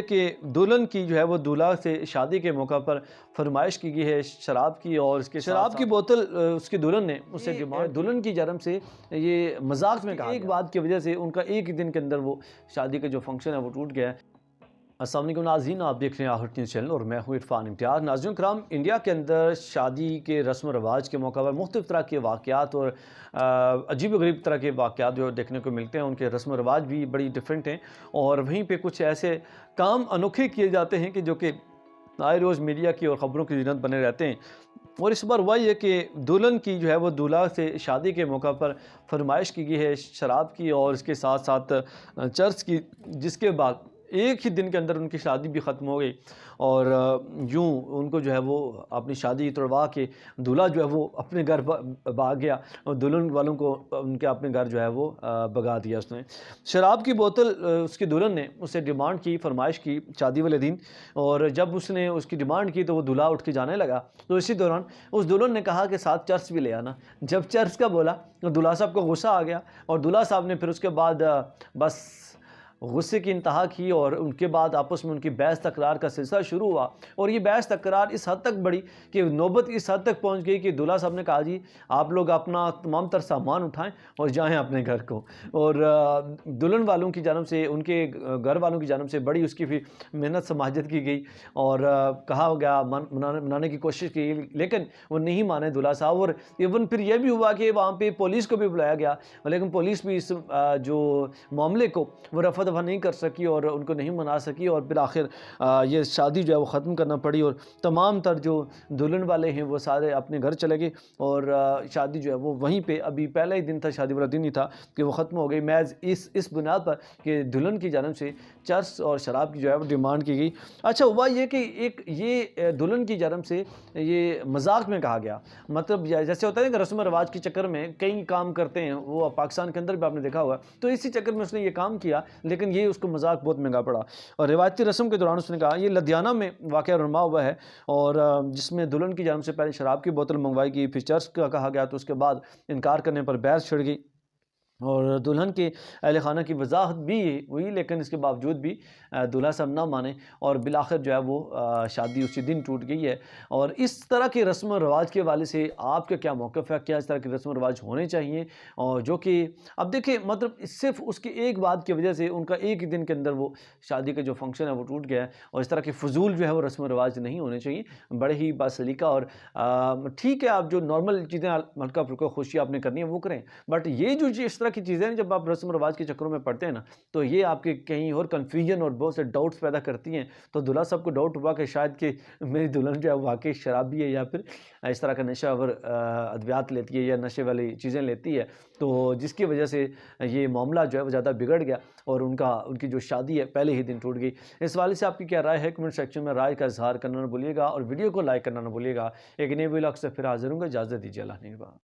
कि दुल्हन की जो है वो दूल्हा से शादी के मौका पर फरमाइश की गई है शराब की, और इसके शराब की बोतल उसकी दुल्हन ने उससे डिमांड दुल्हन की जन्म से ये मजाक में कहा एक बात की वजह से उनका एक ही दिन के अंदर वो शादी का जो फंक्शन है वो टूट गया है। अस्सलाम वालेकुम नाज़रीन, आप देख रहे हैं आहट न्यूज़ चैनल और मैं हूँ इरफान इम्तियाज़। नाज़रीन कराम, इंडिया के अंदर शादी के रस्म व रवाज के मौका पर मुख्तलिफ़ तरह के वाक़यात और अजीब व गरीब तरह के वाक़यात जो देखने को मिलते हैं। उनके रस्म व रवाज भी बड़ी डिफरेंट हैं और वहीं पे कुछ ऐसे काम अनोखे किए जाते हैं कि जो कि आए रोज़ मीडिया की और ख़बरों की ज़ीनत बने रहते हैं। और इस बार वही है कि दुल्हन की जो है वो दूल्हा से शादी के मौका पर फरमाइश की गई है शराब की और इसके साथ साथ चर्च की, जिसके बाद एक ही दिन के अंदर उनकी शादी भी ख़त्म हो गई और यूँ उनको जो है वो अपनी शादी तुड़वा के दूल्हा जो है वो अपने घर भाग गया और दुल्हन वालों को उनके अपने घर जो है वो भगा दिया उसने। शराब की बोतल उसकी दुल्हन ने उससे डिमांड की, फरमाइश की शादी वाले दिन, और जब उसने उसकी डिमांड की तो वो दूल्हा उठ के जाने लगा। तो इसी दौरान उस दुल्हन ने कहा कि साथ चर्च भी ले आना। जब चर्च का बोला तो दूल्हा साहब को गुस्सा आ गया और दूल्हा साहब ने फिर उसके बाद बस गुस्से की इंतहा की और उनके बाद आपस में उनकी बहस तकरार का सिलसिला शुरू हुआ। और ये बहस तकरार इस हद तक बढ़ी कि नौबत इस हद तक पहुंच गई कि दूल्हा साहब ने कहा, जी आप लोग अपना तमाम तर सामान उठाएं और जाएं अपने घर को। और दुल्हन वालों की जानब से, उनके घर वालों की जानब से बड़ी उसकी भी मेहनत समाजत की गई और कहा गया, मनाने की कोशिश की, लेकिन वो नहीं माने दूल्हा साहब। और इवन फिर यह भी हुआ कि वहाँ पर पुलिस को भी बुलाया गया, लेकिन पुलिस भी इस जो मामले को वो रफा दफ़ा नहीं कर सकी और उनको नहीं मना सकी और फिर आखिर ये शादी जो है वो ख़त्म करना पड़ी और तमाम तर जो दुल्हन वाले हैं वो सारे अपने घर चले गए और शादी जो है वो वहीं पे, अभी पहला ही दिन था, शादी वाला दिन ही था कि वो ख़त्म हो गई महज इस बुनियाद पर कि दुल्हन की जानब से चर्च और शराब की जो है वो डिमांड की गई। अच्छा हुआ ये कि एक ये दुल्हन की जानब से ये मजाक में कहा गया, मतलब जैसे होता है कि रस्म रवाज के चक्कर में कई काम करते हैं, वो पाकिस्तान के अंदर भी आपने देखा हुआ, तो इसी चक्कर में उसने ये काम किया, लेकिन ये उसको मजाक बहुत महंगा पड़ा। और रिवायती रस्म के दौरान उसने कहा, ये लुधियाना में वाक़या रुनमा हुआ है और जिसमें दुल्हन की जानब से पहले शराब की बोतल मंगवाई गई, फिर चर्च का कहा गया, तो उसके बाद इनकार करने पर बहस छिड़ गई और दुल्हन के अहल खाना की वजाहत भी हुई, लेकिन इसके बावजूद भी दूल्हा साहब ना माने और बिलाखिर जो है वो शादी उसी दिन टूट गई है। और इस तरह के रस्म व रवाज के हवाले से आपका क्या मौक़िफ़ है? क्या इस तरह के रस्म व रवाज होने चाहिए? और जो कि अब देखिए, मतलब सिर्फ़ उसकी एक बात की वजह से उनका एक ही दिन के अंदर वो शादी का जो फंक्शन है वो टूट गया है। और इस तरह के फ़ुज़ूल जो है वो रस्म व रवाज नहीं होने चाहिए, बड़े ही बासलीका और ठीक है, आप जो नॉर्मल चीज़ें हल्का फुल्का खुशी आपने करनी है वो करें, बट ये जो इस तरह की चीज़ें जब आप रस्म रवाज के चक्करों में पड़ते हैं ना, तो ये आपके कहीं और कन्फ्यूजन और बहुत से डाउट्स पैदा करती हैं। तो दूल्हा साहब को डाउट हुआ कि शायद कि मेरी दुल्हन जो है वाकई शराबी है या फिर इस तरह का नशा और अद्वियात लेती है या नशे वाली चीज़ें लेती है, तो जिसकी वजह से ये मामला जो है वो ज़्यादा बिगड़ गया और उनकी जो शादी है पहले ही दिन टूट गई। इस वाले से आपकी क्या राय है? कमेंट सेक्शन में राय का इजहार करना ना भूलिएगा और वीडियो को लाइक करना ना भूलिएगा। एक नए व्लॉग से फिर हाजिर होंगे, इजाज़त दीजिए। अल्लाह निगहबान।